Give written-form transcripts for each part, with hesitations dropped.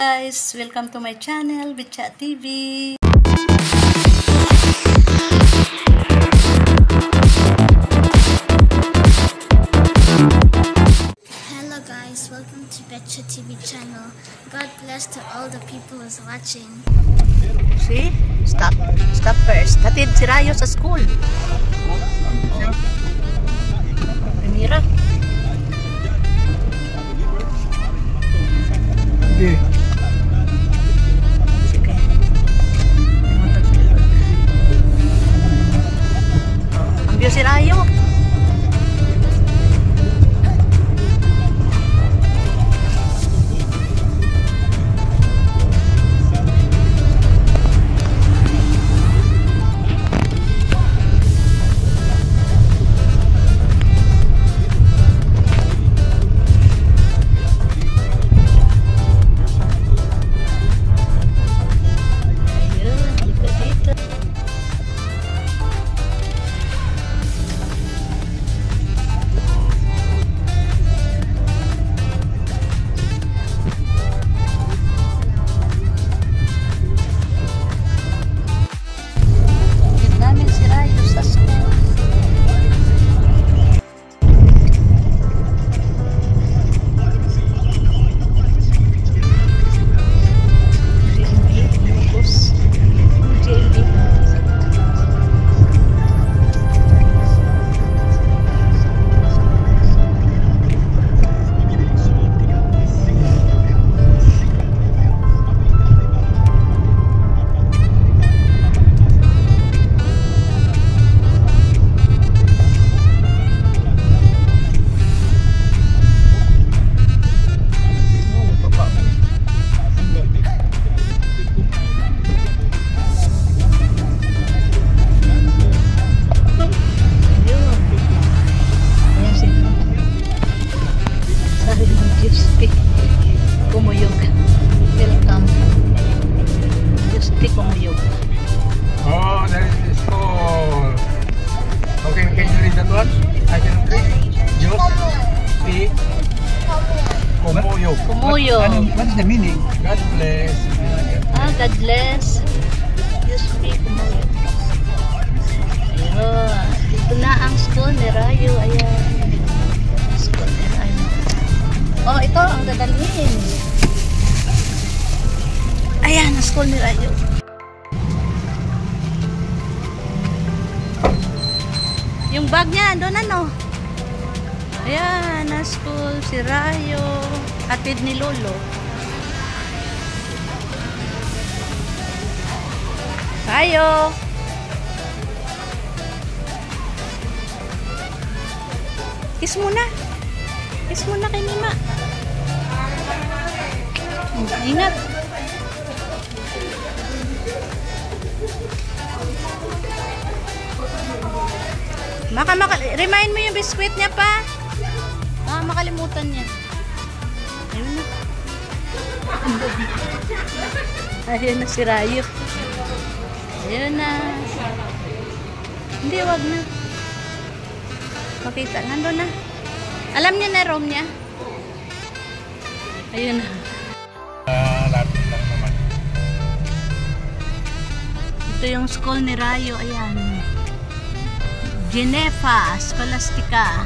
Guys, welcome to my channel, Bitchat TV. Hello guys, welcome to Bitchat TV channel. God bless to all the people who's watching. See? Stop first. Hatid si Rayo sa school. Mira. Okay. Ambyo si Rayo. Kumuyog. Welcome. Justi Kumuyog. Oh, that is the school. Okay, can you read that one? I can read. Justi Kumuyog. Kumuyog. What is the meaning? God bless. God bless. Justi Kumuyog. Ayun. Dito na ang school ni Rayo. Ayan. School ni Rayo. Oh, ito ang dadalhin. Ayan, ang school ni Rayo. Yung bag niya, doon ano? Ayan, na school si Rayo. Hatid ni Lolo. Rayo! Kiss muna. Kiss muna kay Mima. Ingat. Remind mo yung biskwit niya pa. Makalimutan niya. Ayun na. Ayun na si Rayo. Ayun na. Hindi, wag na. Makita, nandun na. Alam niya na room niya. Ayun na. Lapit lang naman. Ito yung school ni Rayo. Ayan. Genefa Scholastica.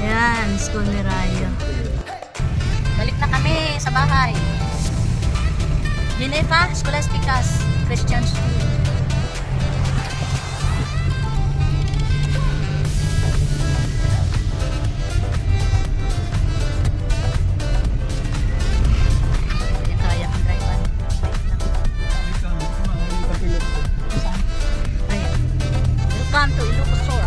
Ayan, school ni Rayo. Balik na kami sa bahay. Genefa Scholastica Christian School. Welcome to Ilocosur.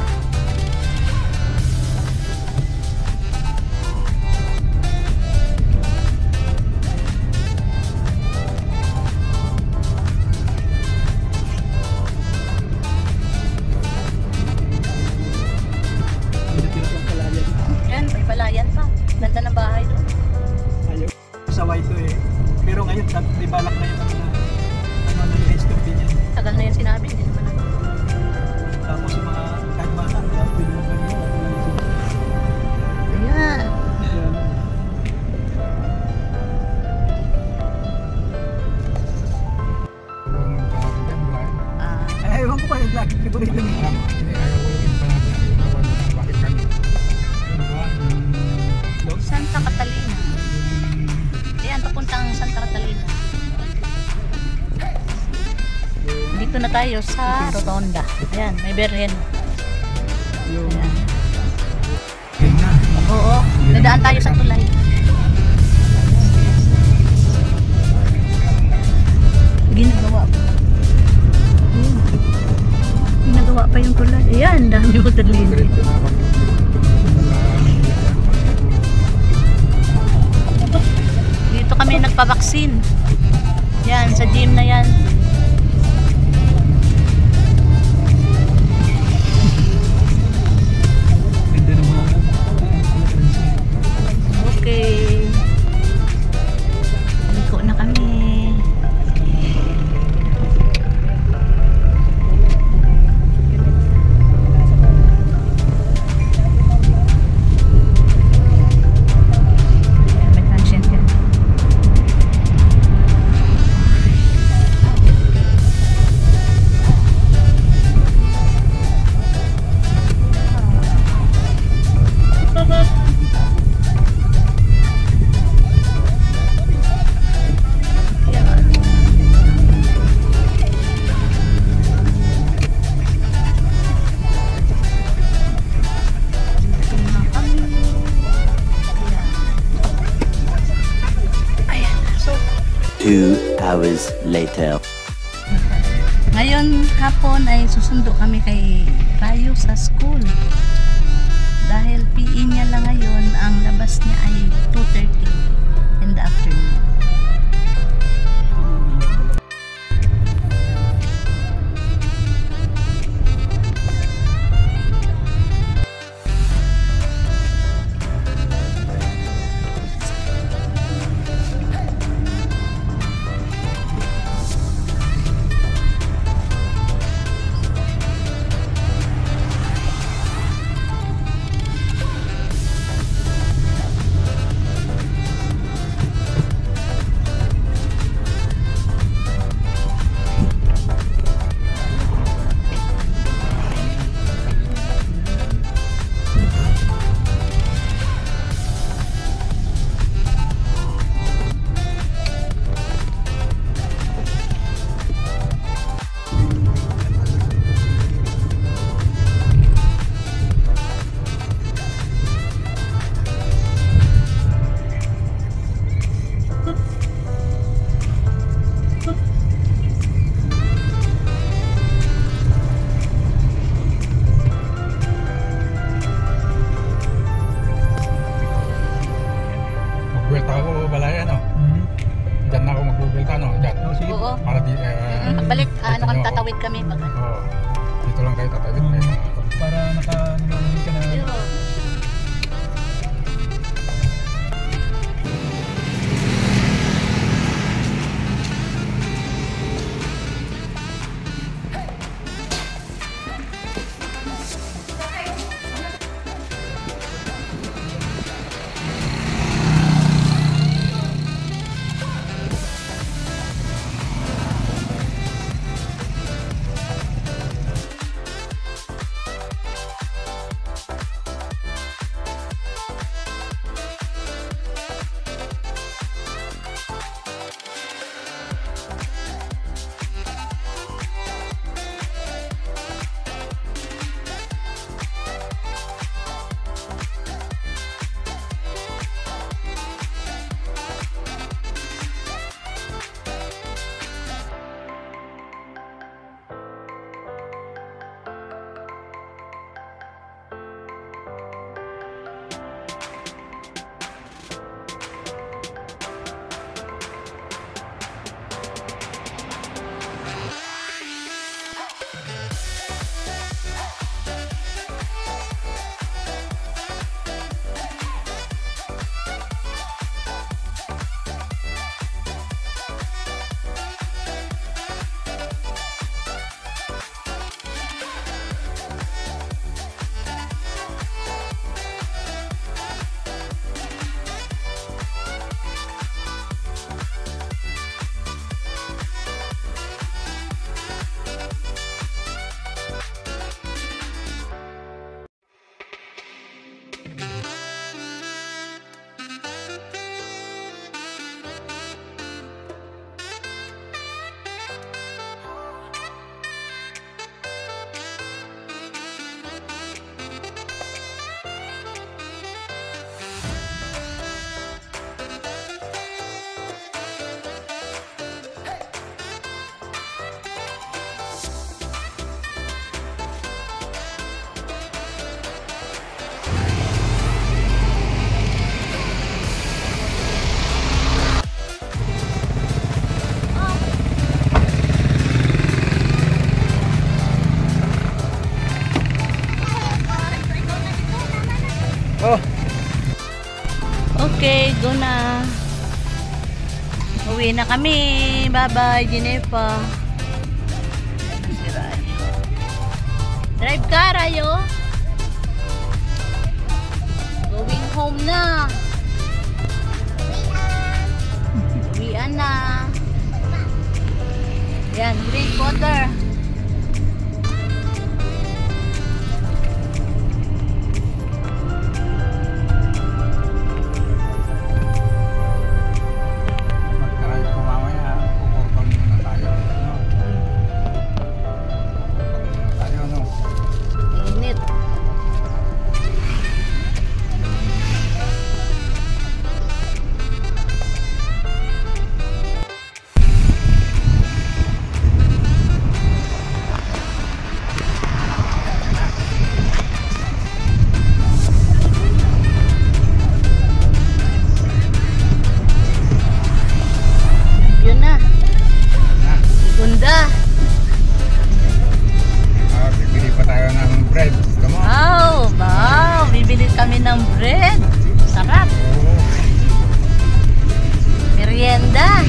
Yan, may palayan pa. Ganda ng bahay doon. Ayaw sa white to eh. Pero ngayon, di balak na yun ang ano na yung stop din yan. Tagal na yun sinabi, hindi naman ako. Tapos yung mga kahit bata, pwede mo ganyan. Ayan. Santa Catalina. Dito na tayo sa Rotonda. Ayan, may Berhen. Yung... Ayan. Oo, nadaan tayo sa tulay. Ginagawa pa. Ginagawa pa yung tulay. Ayan, dami mo terlini. Dito kami nagpabaksin. Yan, sa gym na yan. Okay. Liko na kami. May transient yan. Two hours later. Ngayon hapon ay susundo kami kay Rayo sa school. Dahil PE niya lang ngayon, ang labas niya ay 2:30 in the afternoon. Magbuwelta ako balay ano. Diyan na ako magbuwelta no. Diyan. Oo. Para di Pagbalik, ano kami, tatawid kami. Oo. Dito lang kayo tatawid. Para naka-nanonood ka na. Uwi na kami. Bye-bye, Ginepa. Si Rayo. Drive ka, Rayo. Going home na. Uwian na. Yan, great water. Magkaroon ko mamaya. Pupurpang muna tayo. No? Pupurpang muna tayo, no? Init. Yun na. Na. Segunda. Bibili pa tayo ng bread. Come on. Wow. Bibili kami ng bread. Sarap. Oh. Merienda.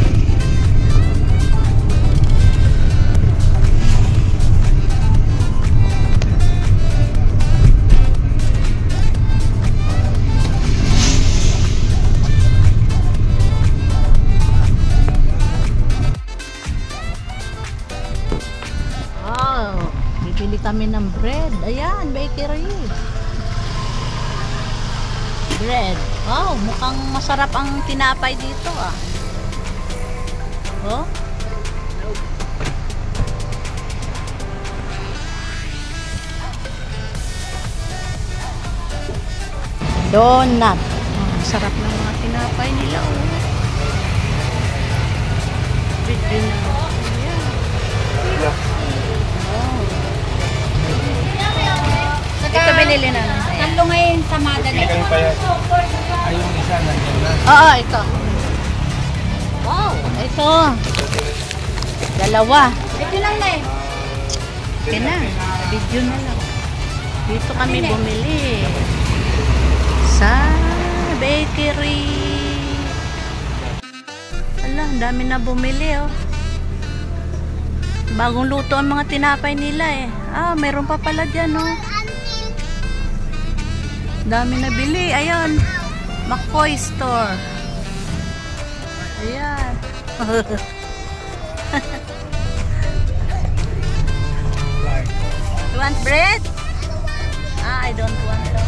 Wow. Bibili kami ng bread. Ayan, bakery. Bread. Wow, mukhang masarap ang tinapay dito ah. Oh. Donut. Oh, sarap ng mga tinapay nila oh. Bread din na. Ayan. Wow. Ito binili namin. Tatlo ngayon sa Madali. Kami pa yan. Ay, yung isa nandiyan na. Oo, ito. Wow, ito. Dalawa. Ito lang na eh. Okay na. Video na lang. Dito kami bumili. Sa bakery. Ala, ang dami na bumili oh. Bagong luto ang mga tinapay nila eh. Ah, meron pa pala dyan oh. Dami na bili. Ayun. McCoy store. Ayan. You want bread? Ah, I don't want to.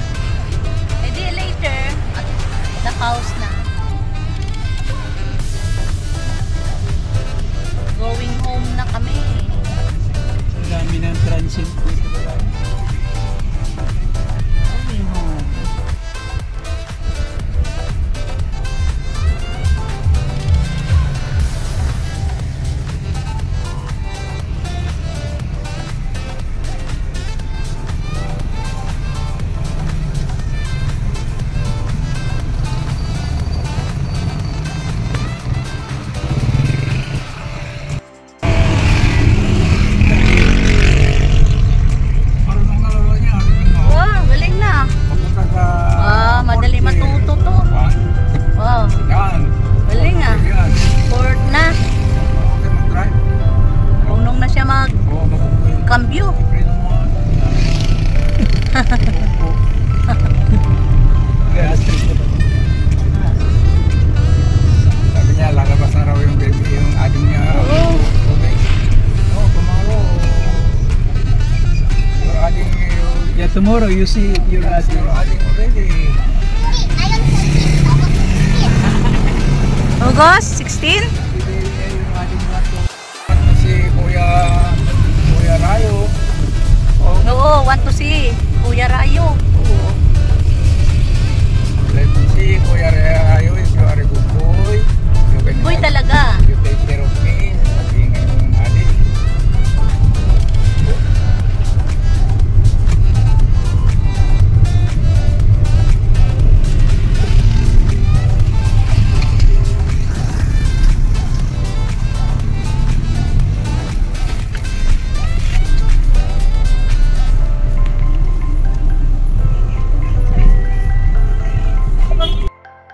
Edi later at the house na. Going home na kami. Ang dami ng transit dito. Going home. Marunong na lolo niya. Wow, galing na. Papunta sa... Ah, madali matuto to. Wow, Yan. galing ah. Yan. Port na. Okay, mag-drive. Unong na siya mag-cambio. Oo, freedom mo. Kaya stress na ba? Sabi niya, lalabas na raw yung baby, yung adim niya. Oo. Okay. No, tomorrow. Your adding, Yeah, tomorrow you see your your adding. adding already. August 16? Yung adding nga to. Si Kuya Rayo. Oh, Oo, want to see Kuya Rayo. oo. Let me see, Kuya Rayo, if you are a good boy. You can Boy talaga. You take care of me. Sabi nga yung adik.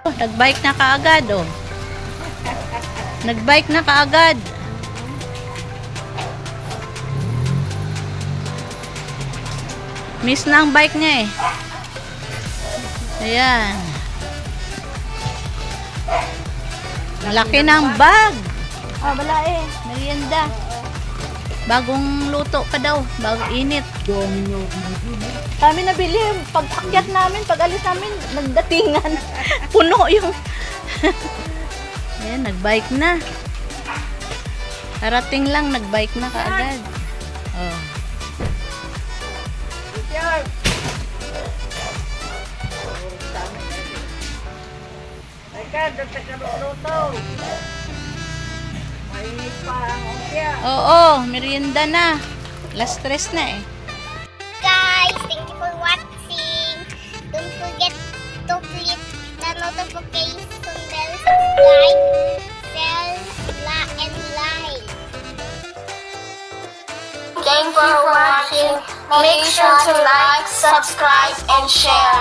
Nag-bike na kaagad oh. Nagbike na kaagad. Miss na ang bike niya eh. Ayan. Malaki ng bag. Ah, wala eh. Merienda. Bagong luto pa daw. Bagong init. Kami nabili. Pag akyat namin, pag alis namin, nagdatingan. Puno yung... Ayan, nagbike na. Karating lang, nagbike na kaagad. Oh. Oo, merienda na. Last stress na eh. Guys, thank you for watching. Don't forget to click the notification bell, subscribe, share, and like. Thank you for watching. Make sure to like, subscribe, and share.